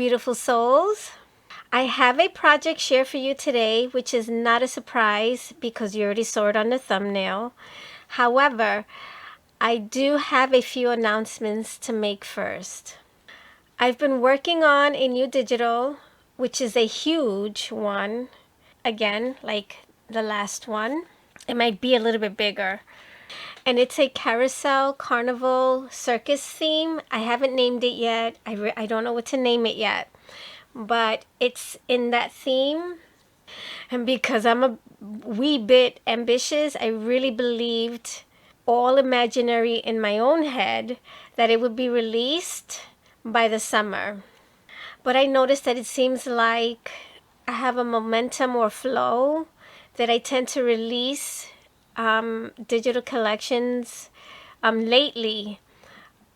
beautiful souls. I have a project share for you today, which is not a surprise because you already saw it on the thumbnail. However, I do have a few announcements to make first. I've been working on a new digital, which is a huge one. Again, like the last one. It might be a little bit bigger. And it's a carousel, carnival, circus theme. I haven't named it yet. I don't know what to name it yet. But it's in that theme. And because I'm a wee bit ambitious, I really believed, all imaginary in my own head, that it would be released by the summer. But I noticed that it seems like I have a momentum or flow that I tend to release digital collections lately,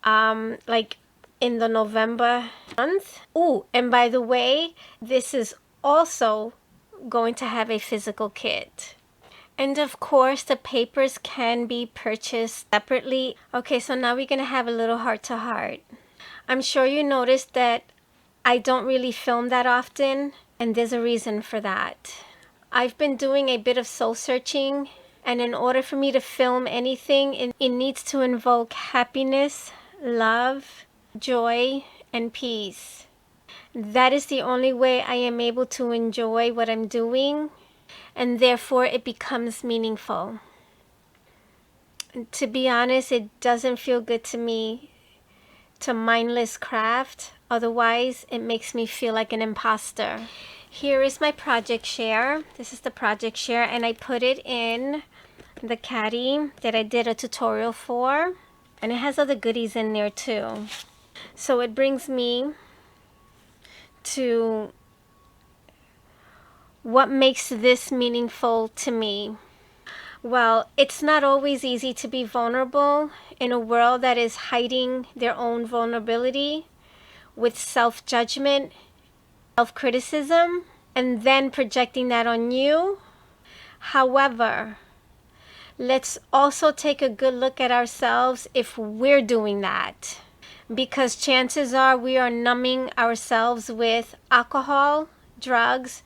like in the November month. Ooh, and by the way, this is also going to have a physical kit. And of course, the papers can be purchased separately. Okay, so now we're gonna have a little heart-to-heart. I'm sure you noticed that I don't really film that often, and there's a reason for that. I've been doing a bit of soul searching, and in order for me to film anything, it needs to invoke happiness, love, joy, and peace. That is the only way I am able to enjoy what I'm doing, and therefore it becomes meaningful. To be honest, it doesn't feel good to me to mindless craft. Otherwise, it makes me feel like an imposter. Here is my project share. This is the project share, and I put it in the caddy that I did a tutorial for, and it has other goodies in there too. So it brings me to what makes this meaningful to me. Well, it's not always easy to be vulnerable in a world that is hiding their own vulnerability with self-judgment, self-criticism, and then projecting that on you. However, let's also take a good look at ourselves if we're doing that, because chances are we are numbing ourselves with alcohol, drugs,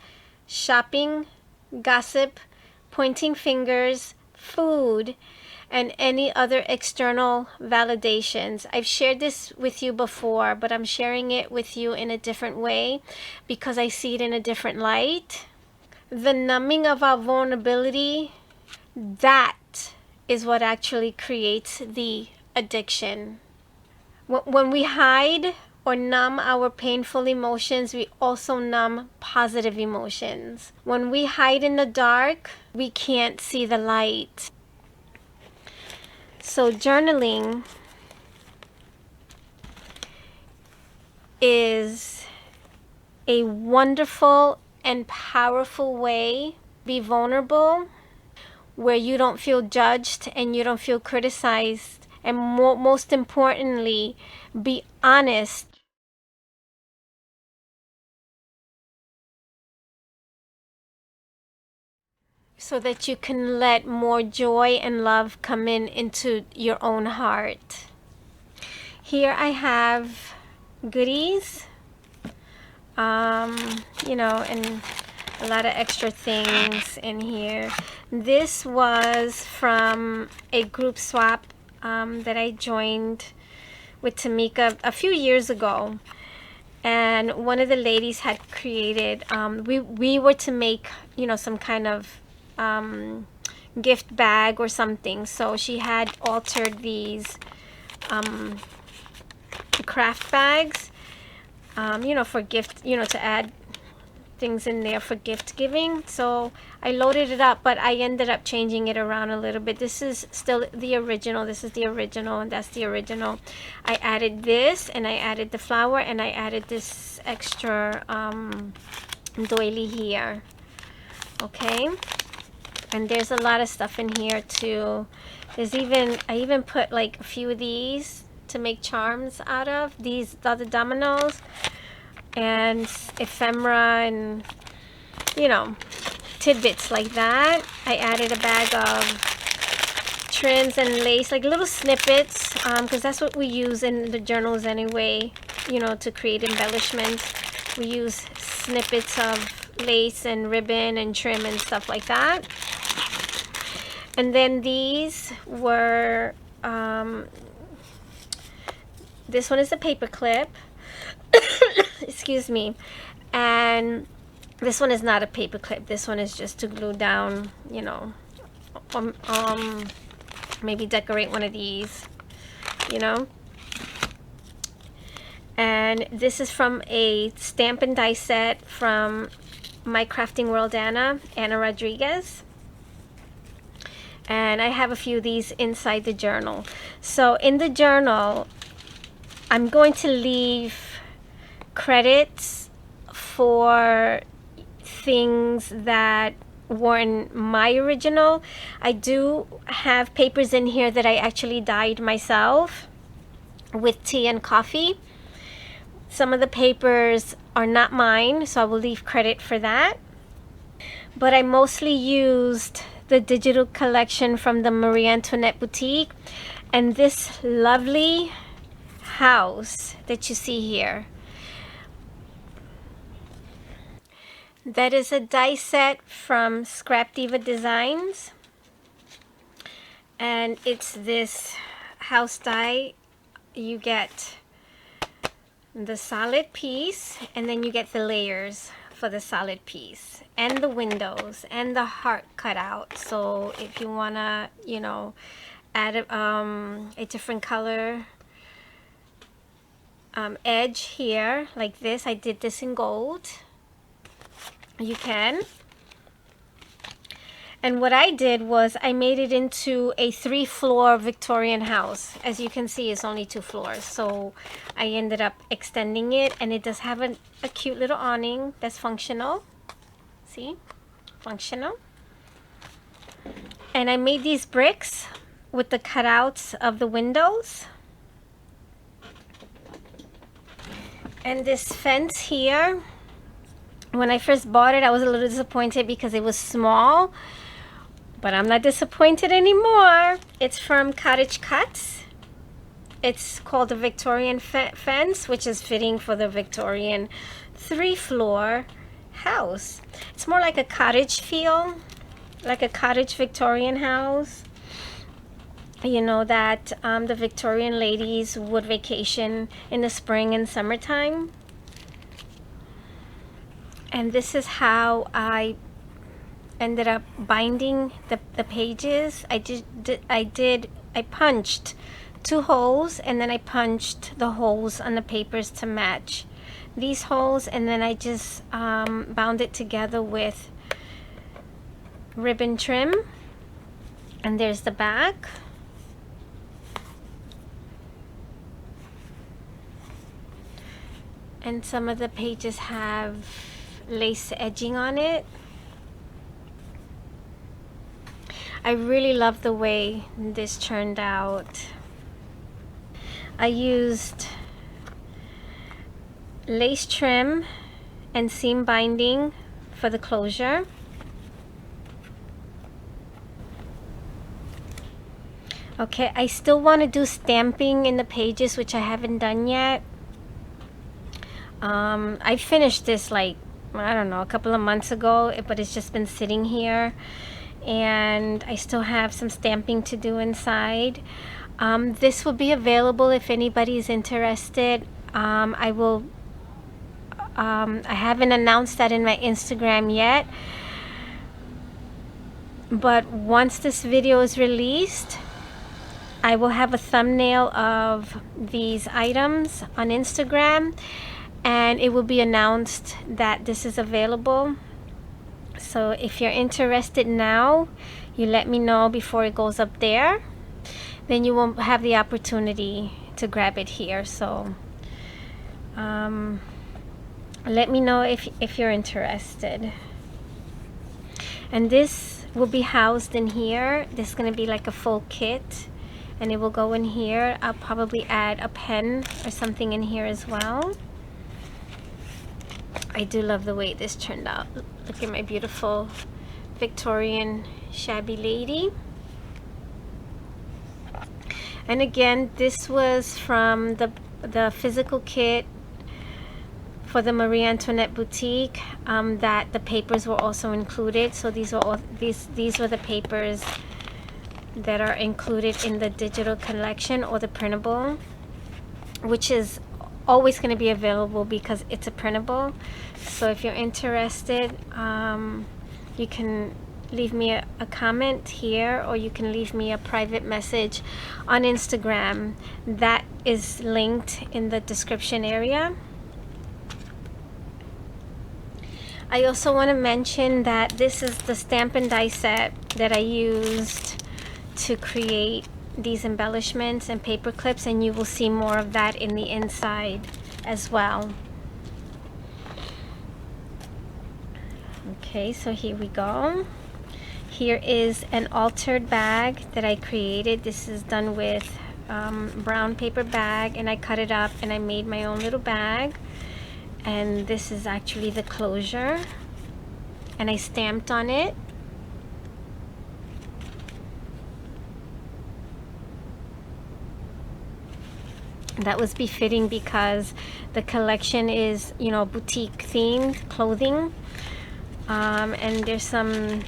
shopping, gossip, pointing fingers, food, and any other external validations. I've shared this with you before, but I'm sharing it with you in a different way because I see it in a different light. The numbing of our vulnerability, that is what actually creates the addiction. When we hide or numb our painful emotions, we also numb positive emotions. When we hide in the dark, we can't see the light. So journaling is a wonderful and powerful way to be vulnerable, where you don't feel judged and you don't feel criticized, and most importantly, be honest. So that you can let more joy and love come into your own heart. Here I have goodies, you know, and a lot of extra things in here. This was from a group swap that I joined with Tamika a few years ago. And one of the ladies had created, we were to make, you know, some kind of gift bag or something. So she had altered these craft bags, you know, for gift, you know, to add things in there for gift giving. So I loaded it up, but I ended up changing it around a little bit. This is still the original. This is the original, and that's the original. I added this, and I added the flower, and I added this extra doily here. Okay. And there's a lot of stuff in here too. There's even, I even put like a few of these to make charms out of. These are the dominoes and ephemera and, you know, tidbits like that. I added a bag of trims and lace, like little snippets, because that's what we use in the journals anyway, you know, to create embellishments. We use snippets of lace and ribbon and trim and stuff like that. And then these were, this one is a paper clip. Excuse me. And this one is not a paper clip. This one is just to glue down, you know, maybe decorate one of these, you know. And this is from a stamp and die set from My Crafting World Anna Rodriguez. And I have a few of these inside the journal. So in the journal, I'm going to leave credits for things that weren't my original. I do have papers in here that I actually dyed myself with tea and coffee. Some of the papers are not mine, so I will leave credit for that. But I mostly used the digital collection from the Marie Antoinette boutique, and this lovely house that you see here. That is a die set from Scrap Diva Designs, and it's this house die. You get the solid piece, and then you get the layers for the solid piece, and the windows, and the heart cut out. So if you wanna, you know, add a different color edge here, like this, I did this in gold. You can. And what I did was I made it into a 3-floor Victorian house. As you can see, it's only 2 floors. So I ended up extending it, and it does have a cute little awning that's functional. See? Functional. And I made these bricks with the cutouts of the windows. And this fence here, when I first bought it, I was a little disappointed because it was small. But I'm not disappointed anymore. It's from Cottage Cuts. It's called the Victorian fence, which is fitting for the Victorian 3-floor house. It's more like a cottage feel, like a cottage Victorian house. You know that the Victorian ladies would vacation in the spring and summertime. And this is how I ended up binding the pages. I punched 2 holes, and then I punched the holes on the papers to match these holes, and then I just bound it together with ribbon trim. And there's the back. And some of the pages have lace edging on it. I really love the way this turned out. I used lace trim and seam binding for the closure. Okay, I still want to do stamping in the pages, which I haven't done yet. I finished this like, I don't know, a couple of months ago, but it's just been sitting here. And I still have some stamping to do inside. This will be available if anybody's interested. I haven't announced that in my Instagram yet, but once this video is released, I will have a thumbnail of these items on Instagram, and it will be announced that this is available. So if you're interested now, you let me know before it goes up there. Then you won't have the opportunity to grab it here. So let me know if you're interested. And this will be housed in here. This is going to be like a full kit, and it will go in here. I'll probably add a pen or something in here as well. I do love the way this turned out. Look at my beautiful Victorian shabby lady. And again, this was from the physical kit for the Marie Antoinette boutique, that the papers were also included. So these were the papers that are included in the digital collection or the printable, which is always going to be available because it's a printable. So if you're interested, you can leave me a comment here, or you can leave me a private message on Instagram. That is linked in the description area. I also want to mention that this is the stamp and die set that I used to create these embellishments and paper clips, and you will see more of that in the inside as well. Okay, so here we go. Here is an altered bag that I created. This is done with brown paper bag, and I cut it up and I made my own little bag. And this is actually the closure, and I stamped on it. That was befitting because the collection is, you know, boutique themed clothing, and there's some,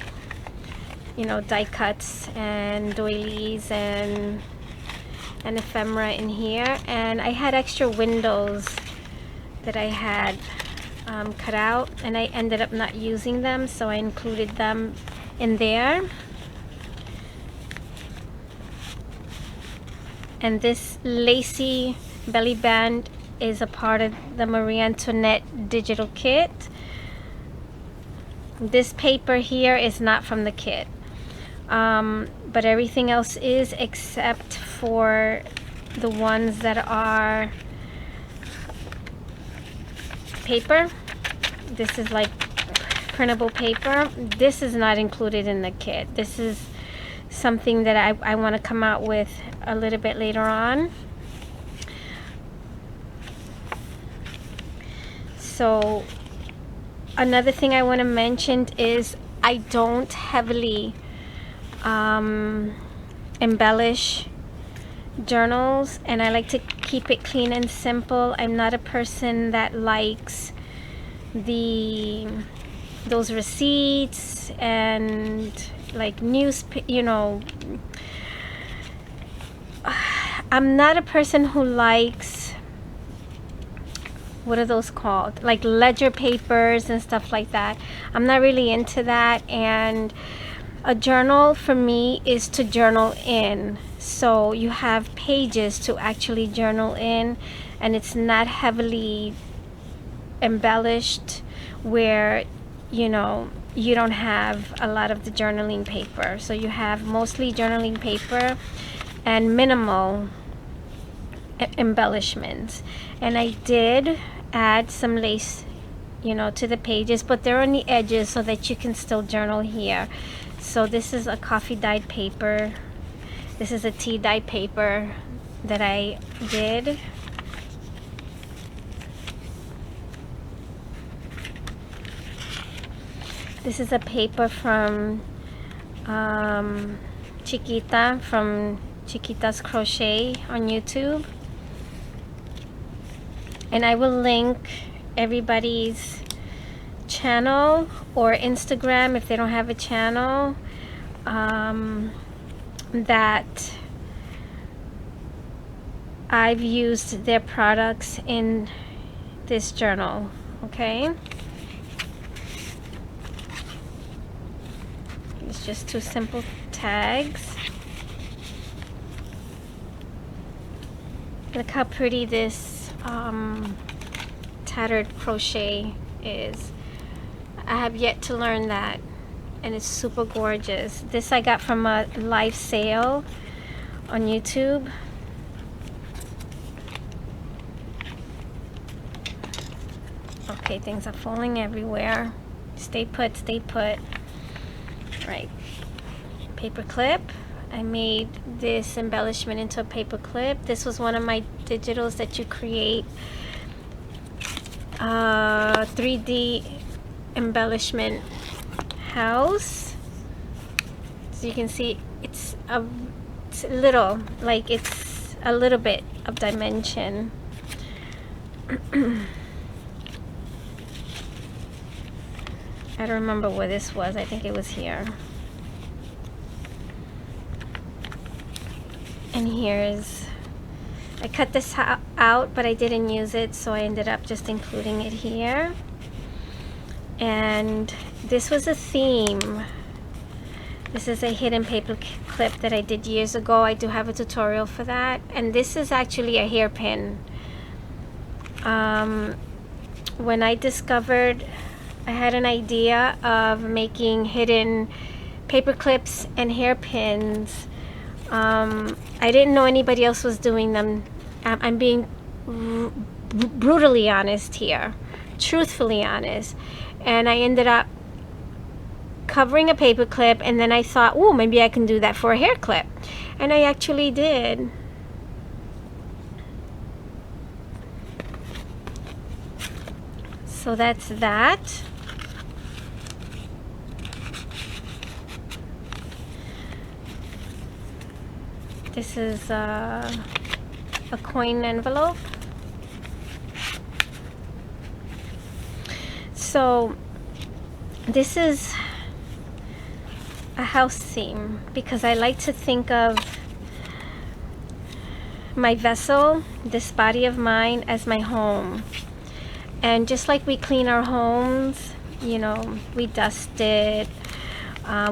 you know, die cuts and doilies and ephemera in here. And I had extra windows that I had cut out, and I ended up not using them, so I included them in there. And this lacy belly band is a part of the Marie Antoinette digital kit. This paper here is not from the kit, but everything else is, except for the ones that are paper. This is like printable paper. This is not included in the kit. This is something that I want to come out with a little bit later on. So another thing I want to mention is I don't heavily embellish journals, and I like to keep it clean and simple. I'm not a person that likes those receipts and like you know, I'm not a person who likes, what are those called, like ledger papers and stuff like that. I'm not really into that. And a journal for me is to journal in, so you have pages to actually journal in, and it's not heavily embellished where, you know, you don't have a lot of the journaling paper. So you have mostly journaling paper and minimal embellishments. And I did add some lace, you know, to the pages, but they're on the edges so that you can still journal here. So this is a coffee dyed paper. This is a tea dyed paper that I did. This is a paper from Chiquita, from Chiquita's Crochet on YouTube. And I will link everybody's channel or Instagram if they don't have a channel, that I've used their products in this journal. Okay, it's just two simple tags. Look how pretty this tattered crochet is. I have yet to learn that, and it's super gorgeous. This I got from a live sale on YouTube. Okay, things are falling everywhere. Stay put, stay put. Right, paper clip. I made this embellishment into a paper clip. This was one of my digitals that you create 3D embellishment house. So you can see it's little, like it's a little bit of dimension. I don't remember where this was. I think it was here. And here's, I cut this out, but I didn't use it, so I ended up just including it here. And this was a theme. This is a hidden paper clip that I did years ago. I do have a tutorial for that. And this is actually a hairpin. When I discovered, I had an idea of making hidden paper clips and hairpins. I didn't know anybody else was doing them. I'm being brutally honest here, truthfully honest. And I ended up covering a paper clip, and then I thought, oh, maybe I can do that for a hair clip. And I actually did. So that's that. This is a coin envelope. So this is a house theme because I like to think of my vessel, this body of mine, as my home. And just like we clean our homes, you know, we dust it,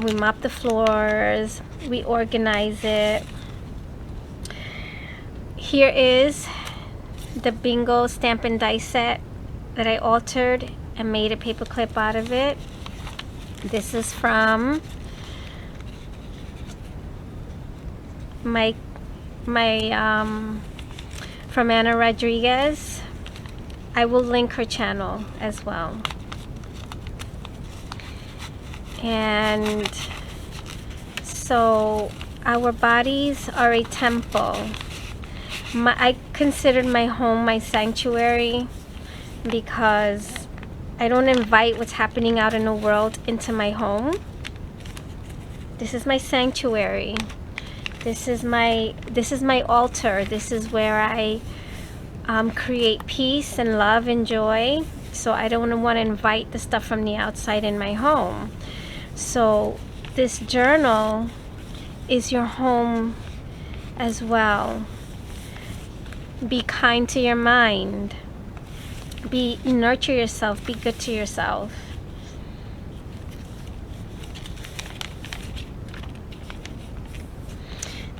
we mop the floors, we organize it. Here is the bingo stamp and die set that I altered and made a paper clip out of it. This is from from Anna Rodriguez. I will link her channel as well. And so our bodies are a temple. I considered my home my sanctuary because I don't invite what's happening out in the world into my home. This is my sanctuary. This is my altar. This is where I create peace and love and joy. So I don't want to invite the stuff from the outside in my home. So this journal is your home as well. Be kind to your mind. Nurture yourself. Be good to yourself.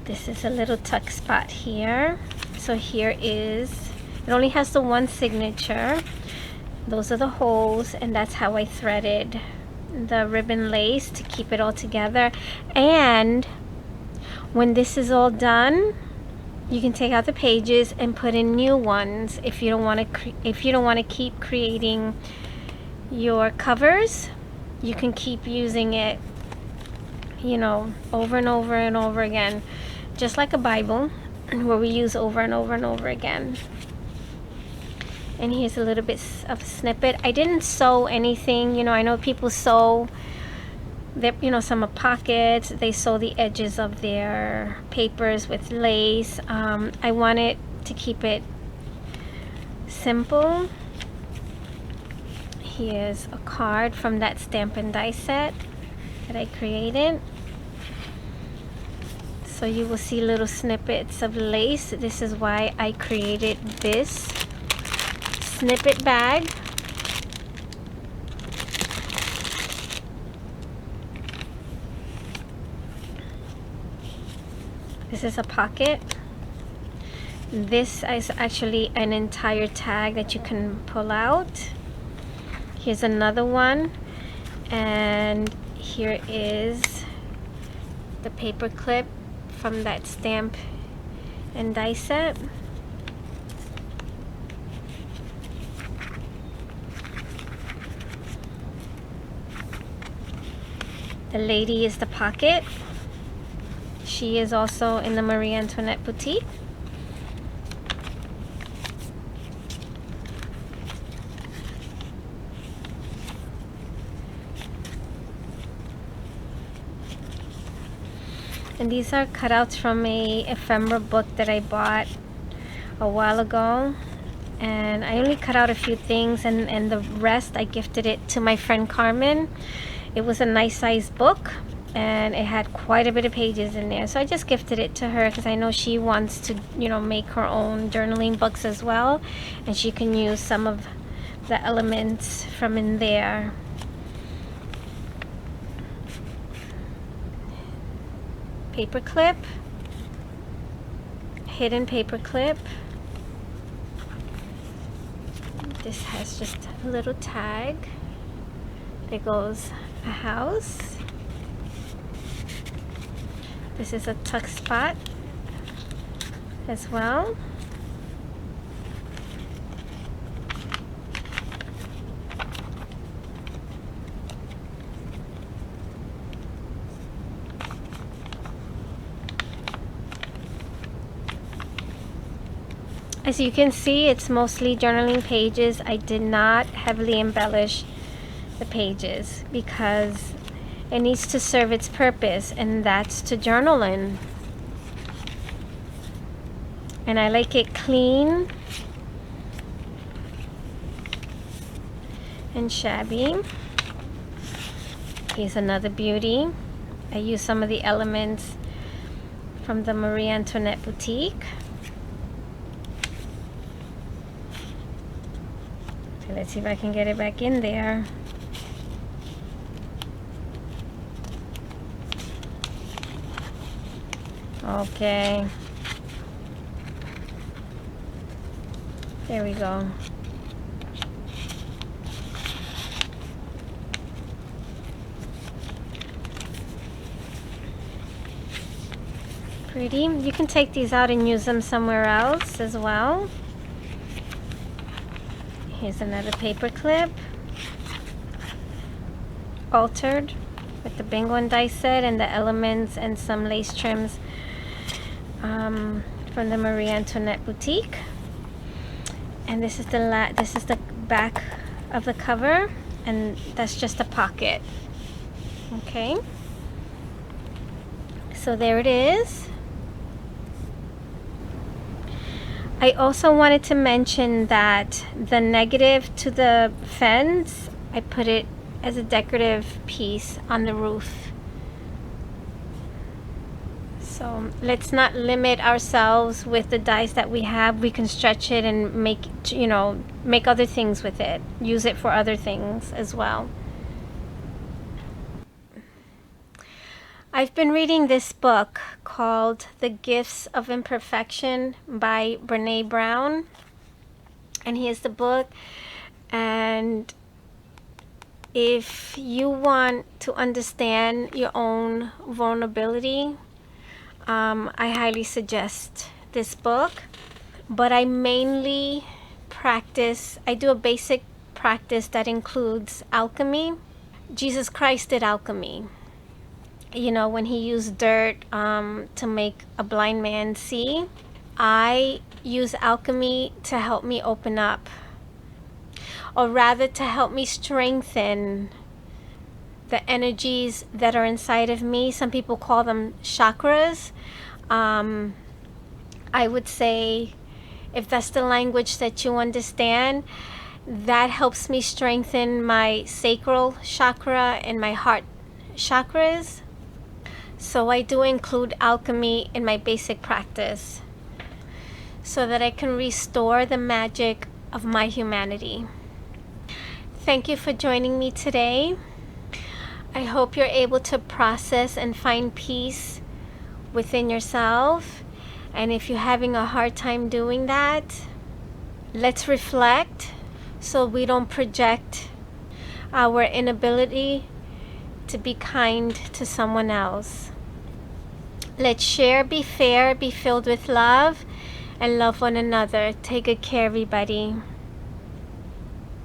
This is a little tuck spot here. So here is, it only has the one signature. Those are the holes, and that's how I threaded the ribbon lace to keep it all together. And when this is all done, you can take out the pages and put in new ones if you don't want to keep creating your covers. You can keep using it, you know, over and over and over again, just like a Bible, where we use over and over and over again. And here's a little bit of a snippet. I didn't sew anything. You know, I know people sew their, you know, some pockets. They sew the edges of their papers with lace. I wanted to keep it simple. Here's a card from that stamp and die set that I created. So you will see little snippets of lace. This is why I created this snippet bag. This is a pocket. This is actually an entire tag that you can pull out. Here's another one, and here is the paper clip from that stamp and die set. The lady is the pocket. She is also in the Marie Antoinette boutique. And these are cutouts from a ephemera book that I bought a while ago. and I only cut out a few things, and the rest I gifted it to my friend Carmen. It was a nice sized book, and it had quite a bit of pages in there, so I just gifted it to her because I know she wants to, you know, make her own journaling books as well, and she can use some of the elements from in there. Paper clip, hidden paper clip. This has just a little tag. There goes a house. This is a tuck spot as well. As you can see, it's mostly journaling pages. I did not heavily embellish the pages because it needs to serve its purpose, and that's to journal in. And I like it clean and shabby. Here's another beauty. I use some of the elements from the Marie Antoinette boutique. So let's see if I can get it back in there. Okay. There we go. Pretty. You can take these out and use them somewhere else as well. Here's another paper clip, altered with the bingo and dice set and the elements and some lace trims from the Marie Antoinette boutique. And this is the back of the cover, and that's just a pocket. Okay, so there it is. I also wanted to mention that the negative to the fence, I put it as a decorative piece on the roof. So let's not limit ourselves with the dies that we have. We can stretch it and make, you know, make other things with it. Use it for other things as well. I've been reading this book called The Gifts of Imperfection by Brene Brown. And here's the book. And if you want to understand your own vulnerability, I highly suggest this book. But I mainly I do a basic practice that includes alchemy. Jesus Christ did alchemy. You know, when he used dirt to make a blind man see. I use alchemy to help me open up, or rather to help me strengthen the energies that are inside of me. Some people call them chakras. I would say, if that's the language that you understand, that helps me strengthen my sacral chakra and my heart chakras. So I do include alchemy in my basic practice so that I can restore the magic of my humanity. Thank you for joining me today. I hope you're able to process and find peace within yourself. And if you're having a hard time doing that, let's reflect so we don't project our inability to be kind to someone else. Let's share, be fair, be filled with love, and love one another. Take good care, everybody.